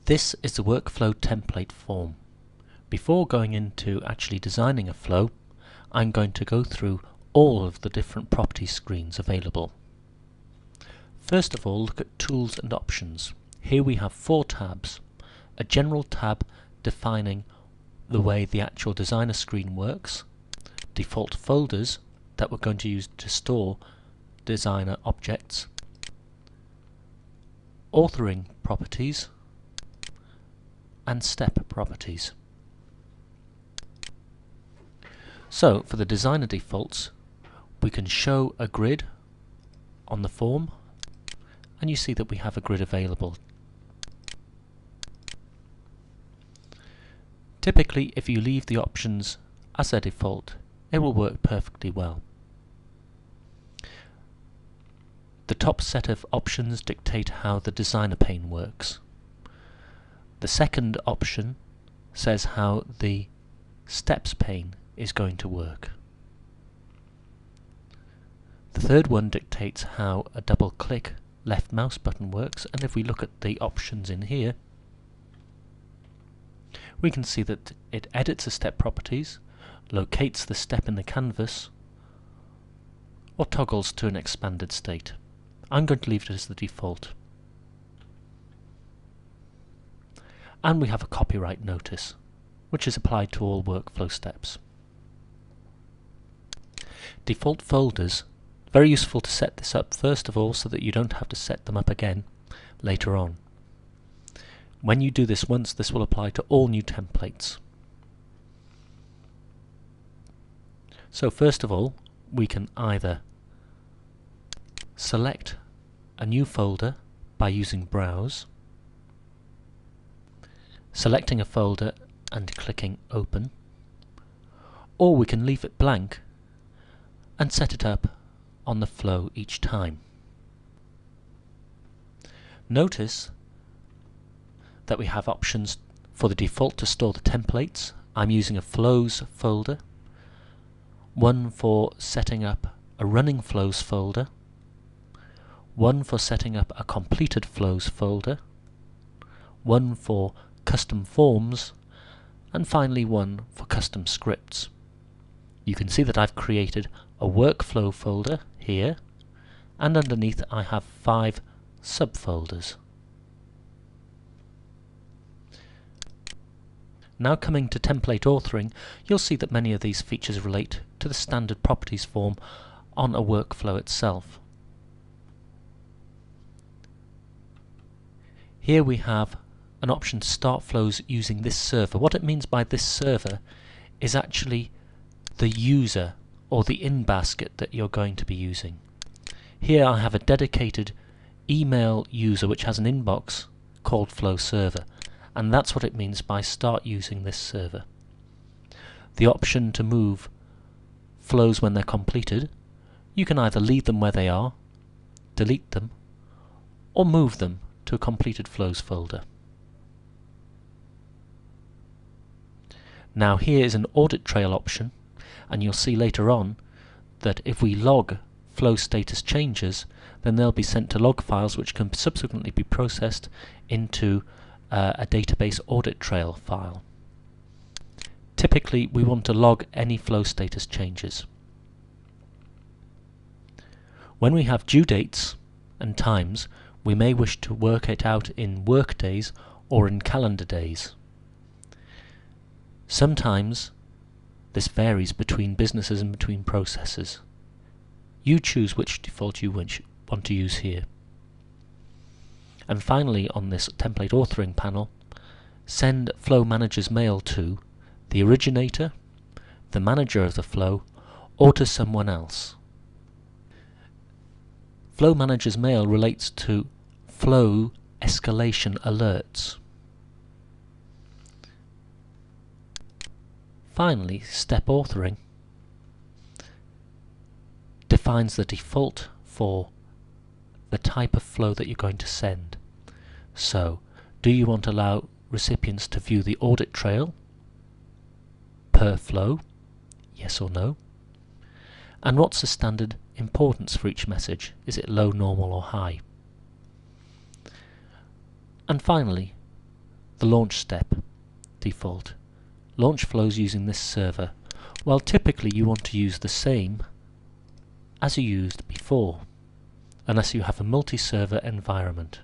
This is the workflow template form. Before going into actually designing a flow, I'm going to go through all of the different property screens available. First of all, look at Tools and Options. Here we have 4 tabs. A general tab defining the way the actual designer screen works, default folders that we're going to use to store designer objects, authoring properties, and step properties. So for the designer defaults, we can show a grid on the form, and you see that we have a grid available. Typically, if you leave the options as their default, it will work perfectly well. The top set of options dictate how the designer pane works. The second option says how the steps pane is going to work. The third one dictates how a double click left mouse button works, and if we look at the options in here, we can see that it edits the step properties, locates the step in the canvas, or toggles to an expanded state. I'm going to leave it as the default. And we have a copyright notice, which is applied to all workflow steps. Default folders, very useful to set this up first of all so that you don't have to set them up again later on. When you do this once, this will apply to all new templates. So first of all, we can either select a new folder by using Browse, selecting a folder and clicking Open, or we can leave it blank and set it up on the flow each time. Notice that we have options for the default to store the templates. I'm using a Flows folder, one for setting up a Running Flows folder, one for setting up a Completed Flows folder, one for Custom Forms, and finally one for Custom Scripts. You can see that I've created a Workflow folder here, and underneath I have 5 subfolders. Now coming to template authoring, you'll see that many of these features relate to the standard properties form on a workflow itself. Here we have an option to start flows using this server. What it means by this server is actually the user or the in basket that you're going to be using. Here I have a dedicated email user which has an inbox called Flow Server, and that's what it means by start using this server. The option to move flows when they're completed, you can either leave them where they are, delete them, or move them to a completed flows folder. Now here is an audit trail option, and you'll see later on that if we log flow status changes, then they'll be sent to log files which can subsequently be processed into a database audit trail file. Typically we want to log any flow status changes. When we have due dates and times, we may wish to work it out in work days or in calendar days. Sometimes this varies between businesses and between processes. You choose which default you want to use here. And finally, on this template authoring panel, send flow manager's mail to the originator, the manager of the flow, or to someone else. Flow manager's mail relates to flow escalation alerts. Finally, step authoring defines the default for the type of flow that you're going to send. So, do you want to allow recipients to view the audit trail per flow? Yes or no? And what's the standard importance for each message? Is it low, normal or high? And finally, the launch step default. Launch flows using this server, while typically you want to use the same as you used before, unless you have a multi-server environment.